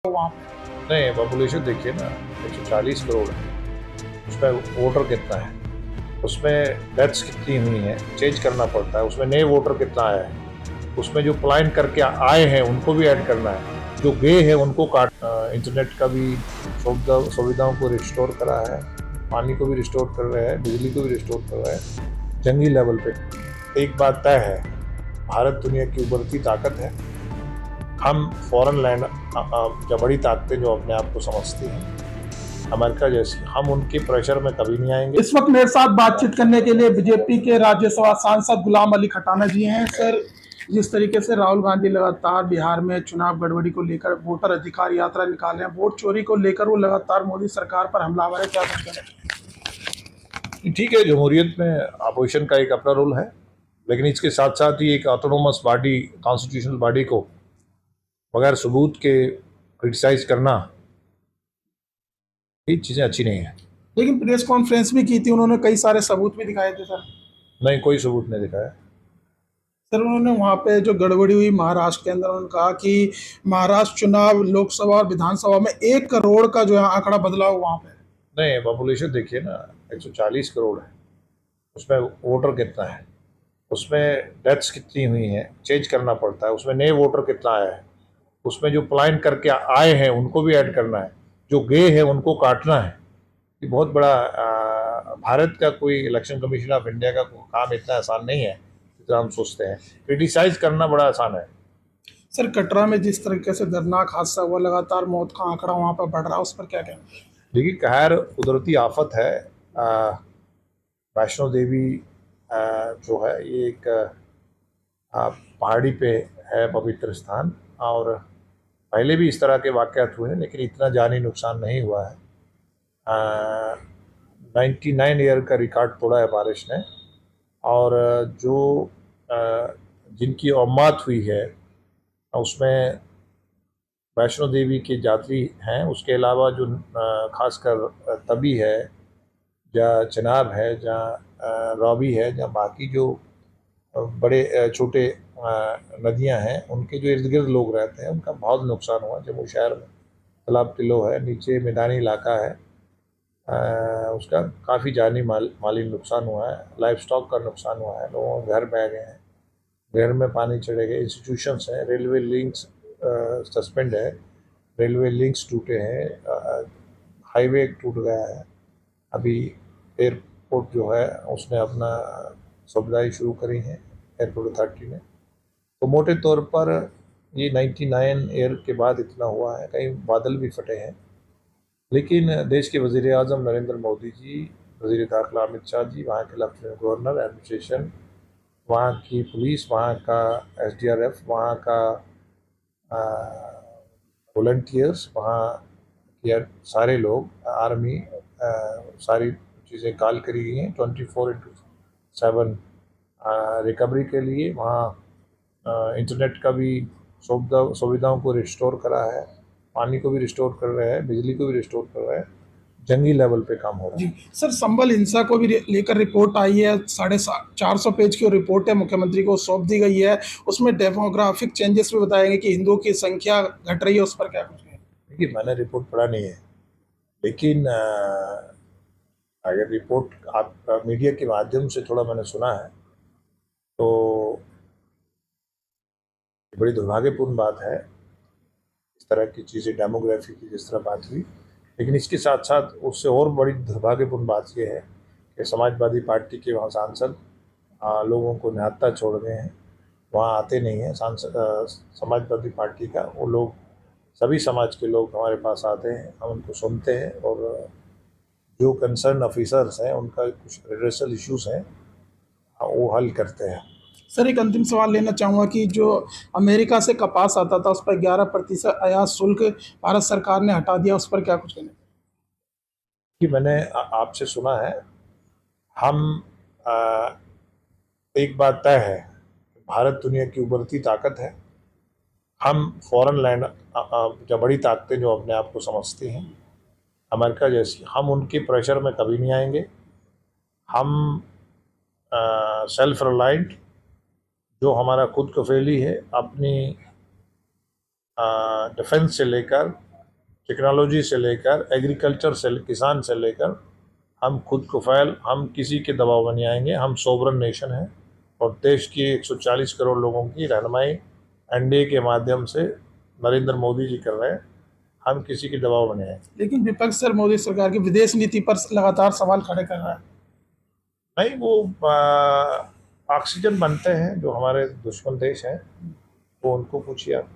वहाँ नहीं, पॉपुलेशन देखिए ना, 140 करोड़ है। उसमें वोटर कितना है, उसमें डेथ्स कितनी हुई हैं, चेंज करना पड़ता है। उसमें नए वोटर कितना आया है, उसमें जो पलायन करके आए हैं उनको भी ऐड करना है, जो गए हैं उनको काट। इंटरनेट का भी सुविधाओं को रिस्टोर करा है, पानी को भी रिस्टोर कर रहे हैं, बिजली को भी रिस्टोर कर रहे हैं जंगी लेवल पे। एक बात तय है, भारत दुनिया की उभरती ताकत है। हम फॉरेन लैंड जो बड़ी ताकतें जो अपने आप को समझती हैं अमेरिका जैसी, हम उनके प्रेशर में कभी नहीं आएंगे। इस वक्त मेरे साथ बातचीत करने के लिए बीजेपी के राज्यसभा सांसद गुलाम अली खटाना जी हैं। सर, जिस तरीके से राहुल गांधी लगातार बिहार में चुनाव गड़बड़ी को लेकर वोटर अधिकार यात्रा निकाल रहे हैं, वोट चोरी को लेकर वो लगातार मोदी सरकार पर हमलावर है, क्या सकते हैं? ठीक है, जमहूरियत में अपोजिशन का एक अपना रोल है, लेकिन इसके साथ साथ ही एक ऑटोनोमस बॉडी, कॉन्स्टिट्यूशनल बॉडी को बगैर सबूत के क्रिटिसाइज करना, ये चीज़ें अच्छी नहीं है। लेकिन प्रेस कॉन्फ्रेंस भी की थी, उन्होंने कई सारे सबूत भी दिखाए थे सर। नहीं, कोई सबूत नहीं दिखाया। सर, उन्होंने वहाँ पे जो गड़बड़ी हुई महाराष्ट्र के अंदर, उन्होंने कहा कि महाराष्ट्र चुनाव लोकसभा और विधानसभा में 1 करोड़ का जो है आंकड़ा बदलाव वहाँ पे। नहीं, पॉपुलेशन देखिए ना, 140 करोड़ है। उसमें वोटर कितना है, उसमें डेथ्स कितनी हुई हैं, चेंज करना पड़ता है। उसमें नए वोटर कितना आया है, उसमें जो पलायन करके आए हैं उनको भी ऐड करना है, जो गए हैं उनको काटना है। ये बहुत बड़ा भारत का कोई इलेक्शन कमीशन ऑफ इंडिया का काम इतना आसान नहीं है जितना हम सोचते हैं। क्रिटिसाइज करना बड़ा आसान है। सर, कटरा में जिस तरीके से दर्दनाक हादसा हुआ, लगातार मौत का आंकड़ा वहाँ पर बढ़ रहा है, उस पर क्या कहना है? देखिए, कहर कुदरती आफत है। वैष्णो देवी जो है ये एक पहाड़ी पे है, पवित्र स्थान, और पहले भी इस तरह के वाक़यात हुए हैं, लेकिन इतना जानी नुकसान नहीं हुआ है। 99 ईयर का रिकॉर्ड तोड़ा है बारिश ने, और जो जिनकी औमात हुई है उसमें वैष्णो देवी के यात्री हैं, उसके अलावा जो खासकर तबी है, जहाँ चिनाब है, जहाँ रॉबी है, जहाँ बाकी जो बड़े छोटे नदियां हैं, उनके जो इर्द गिर्द लोग रहते हैं उनका बहुत नुकसान हुआ। जम्मू शहर में तालाब टिलो है, नीचे मैदानी इलाका है, उसका काफ़ी जानी माली नुकसान हुआ है। लाइफ स्टॉक का नुकसान हुआ है, लोगों के घर बह गए हैं, घर में पानी चढ़े गए, इंस्टीट्यूशंस हैं, रेलवे लिंक्स सस्पेंड है, रेलवे लिंक्स टूटे हैं, हाईवे टूट गया है। अभी एयरपोर्ट जो है उसने अपना सुविधाएँ शुरू करी हैं, एयरपोर्ट अथॉरिटी ने। तो मोटे तौर पर ये 99 ईयर के बाद इतना हुआ है, कहीं बादल भी फटे हैं। लेकिन देश के वज़ीर आज़म नरेंद्र मोदी जी, वज़ीर दाखिला अमित शाह जी, वहाँ के लेफ्टिनेंट गवर्नर, एडमिनिस्ट्रेशन, वहाँ की पुलिस, वहाँ का SDRF, वहाँ का वॉलंटियर्स, वहाँ के सारे लोग, आर्मी, सारी चीज़ें काल करी गई हैं 24/7 रिकवरी के लिए। वहाँ इंटरनेट का भी सुविधाओं को रिस्टोर करा है, पानी को भी रिस्टोर कर रहे हैं, बिजली को भी रिस्टोर कर रहे हैं, जंगी लेवल पे काम हो रहा जी है। सर, संभल हिंसा को भी लेकर रिपोर्ट आई है, 450 पेज की रिपोर्ट है, मुख्यमंत्री को सौंप दी गई है। उसमें डेमोग्राफिक चेंजेस भी बताए गए कि हिंदुओं की संख्या घट रही है, उस पर क्या कुछ है? देखिए, मैंने रिपोर्ट पढ़ा नहीं है, लेकिन अगर रिपोर्ट आप मीडिया के माध्यम से थोड़ा मैंने सुना है, तो बड़ी दुर्भाग्यपूर्ण बात है इस तरह की चीज़ें, डेमोग्राफी की जिस तरह बात हुई। लेकिन इसके साथ साथ उससे और बड़ी दुर्भाग्यपूर्ण बात यह है कि समाजवादी पार्टी के वहाँ सांसद लोगों को निहत्था छोड़ गए हैं, वहाँ आते नहीं हैं। सांसद समाजवादी पार्टी का वो लोग, सभी समाज के लोग हमारे पास आते हैं, हम उनको सुनते हैं, और जो कंसर्न ऑफिसर्स हैं उनका कुछ रिड्रेसल इश्यूज हैं वो हल करते हैं। सर, एक अंतिम सवाल लेना चाहूँगा कि जो अमेरिका से कपास आता था उस पर 11% आयात शुल्क भारत सरकार ने हटा दिया, उस पर क्या कुछ कहना है? कि मैंने आपसे सुना है, हम एक बात तय है, भारत दुनिया की उभरती ताकत है। हम फॉरेन लैंड जो बड़ी ताकतें जो अपने आप को समझती हैं अमेरिका जैसी, हम उनके प्रेशर में कभी नहीं आएंगे। हम सेल्फ रिलायंट, जो हमारा खुद कफेली है, अपनी डिफेंस से लेकर टेक्नोलॉजी से लेकर एग्रीकल्चर से, किसान से लेकर हम खुद कफ़ैल, हम किसी के दबाव में नहीं आएंगे। हम सोवरन नेशन हैं और देश की 140 करोड़ लोगों की रहनुमाई एनडीए के माध्यम से नरेंद्र मोदी जी कर रहे हैं। हम किसी के दबाव में नहीं आएंगे। लेकिन विपक्ष सर मोदी सरकार की विदेश नीति पर लगातार सवाल खड़े कर रहा है। नहीं, वो ऑक्सीजन बनते हैं जो हमारे दुश्मन देश हैं, वो उनको पूछिए आप।